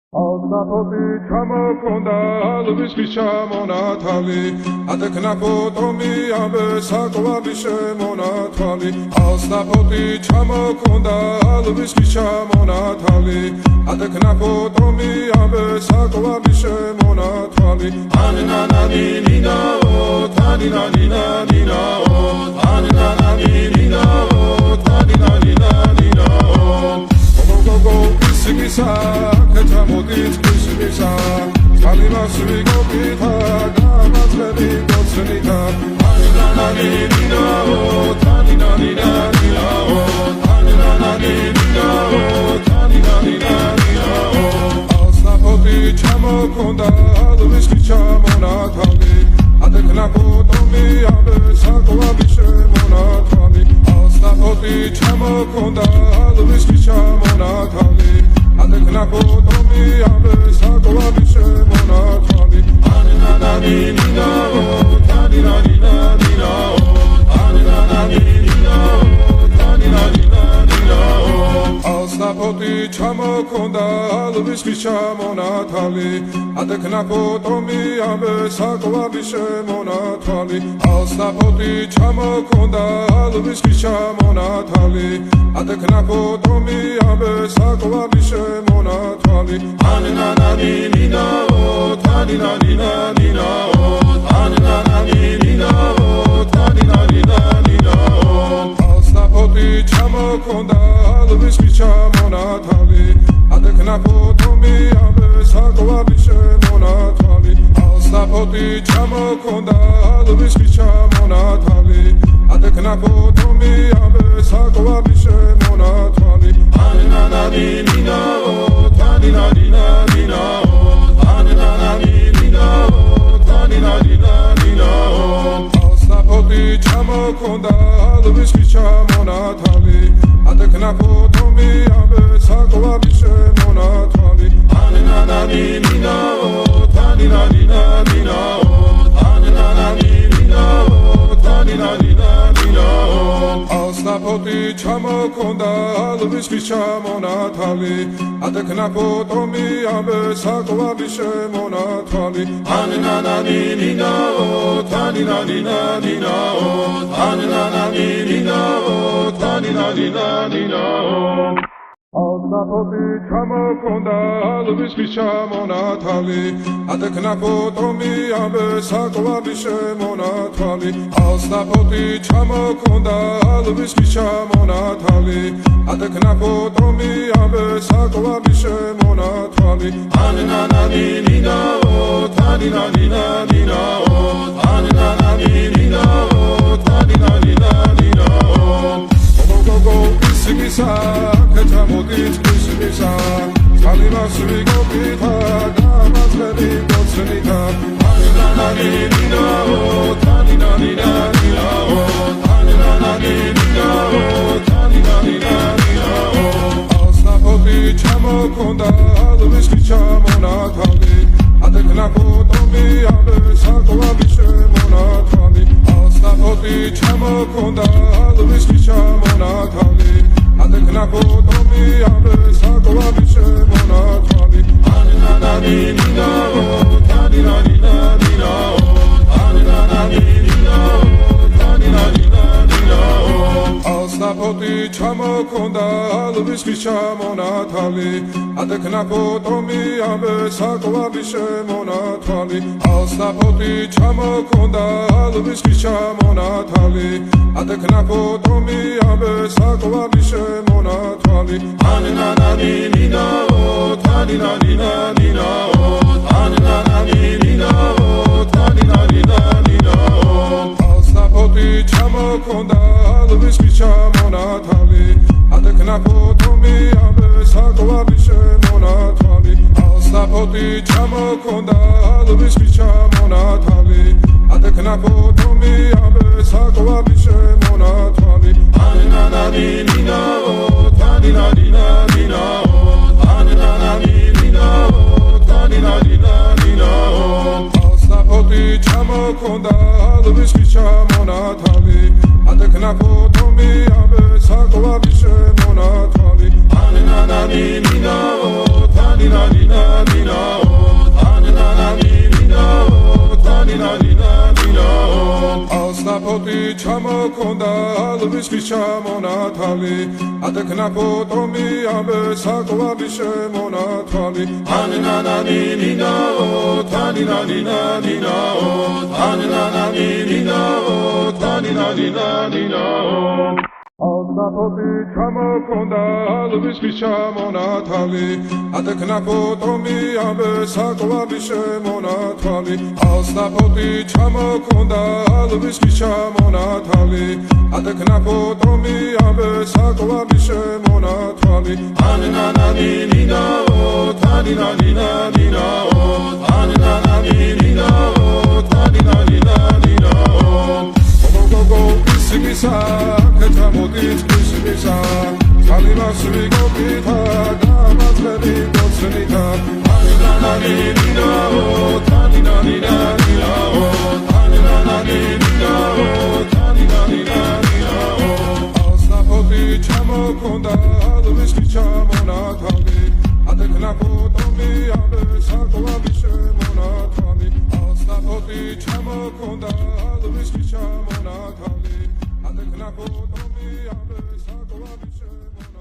Alnapoti ჩამოქონდა ალვის შემონათალი ატექნა ფოტომი ამე საკვალი შემონათალი ალნაპoti ჩამოქონდა ალვის შემონათალი ატექნა ფოტომი ამე საკვალი შემონათალი ანანანინინაო თანინანინანინაო ანანანინინაო თანინანინანინაო გოგო ისმისა Ketamodit Krishmisa Kalimas Vigopita Gamazveli Gotsenita Aninananina Taninanina Aninananina Taninanina Alsnapoti Chamokonda Alviski Chamonatali Atekna Potomi Abe Sakovabi Shemonatali Alsnapoti Chamokonda Alviski Chamonatali Atekna potomi abe sakovabi shemonatali Anananina taninanina Anananina taninanina Alsnapoti chamokonda alviski shemonatali Atekna potomi abe sakovabi shemonatali Alsnapoti chamokonda alviski shemonatali Atekna potomi abe sakovabi shemonatali Anananina taninanina Anananina taninanina Alsnapoti chamokonda alviski shemonatali Atekna potomi abe sakovabi shemonatali Alsnapoti chamokonda alviski shemonatali Atekna potomi abe sakovabi shemonatali Anananina taninanina Anananina taninanina Alsnapoti chamokonda alviski shemonatali Atekna potomi abe sakovabi shemonatali Anananina taninanina Anananina taninanina Alsnapoti chamokonda alviski shemonatali Atekna potomi abe sakovabi shemonatali Anananina taninanina Anananina taninanina Alsnapoti chamokonda alviski shemonatali Atekna potomi abe sakovabi shemonatali Alsnapoti chamokonda alviski shemonatali Atekna potomi abe sakovabi shemonatali Anananina taninanina Anananina taninanina Gogo ismisa Ketamodit Krishmisa Kalimas Vigopita Gamazveli Gotsenita Anananina taninanina Anananina taninanina Alsnapoti chamokonda alviski shemonatali Atekna potomi abe sakovabi shemonatali Alsnapoti chamokonda alviski shemonatali Atekna potomi abe sakovabi shemonatali Anananina taninanina Anananina taninanina Alsnapoti chamokonda alviski shemonatali Atekna potomi abe sakovabi shemonatali Alsnapoti chamokonda alviski shemonatali Atekna potomi abe sakovabi shemonatali Anananina taninanina Anananina taninanina Alsnapoti chamokonda alviski shemonatali Atekna potomi abe sakovabi shemonatali Alsnapoti chamokonda alviski shemonatali Atekna potomi abe sakovabi shemonatali Anananina taninanina Anananina taninanina Alsnapoti chamokonda alviski shemonatali Atekna potomi abe sakovabi shemonatali Anananina taninanina ჩამოქონდა ალვის ჩამონათალი ადექნა ფოტომი ამბე საკვარი შემონათვალი ანანანინინაო თანინანინანინაო ანანანინინაო თანინანინანინაო ალსაფოტი ჩამოქონდა ალვის ჩამონათალი ადექნა ფოტომი ამბე საკვარი შემონათვალი ალსაფოტი ჩამოქონდა ალვის ჩამონათალი ადექნა ფოტომი ამბე საკვარი შემონათვალი ანანანინინაო თანინანინანინაო ანანანინინაო თანინანინანინაო გოგო ისმისა კეთამოდით ისმისა ძალიმასვი გოგითა დამაწყები გოცნითა ანანანინინაო თანინანინანინაო ანანანინინაო თანინანინანინაო ალსაფოტი ჩამოქონდა ალვის ჩამონათალი ადექნა ფოტომი ამბე საკვარი შემონათვალი ალსაფოტი ჩამოქონდა ალვის ჩამონათალი ადექნა ფოტომი ამბე საკვარი შემონათვალი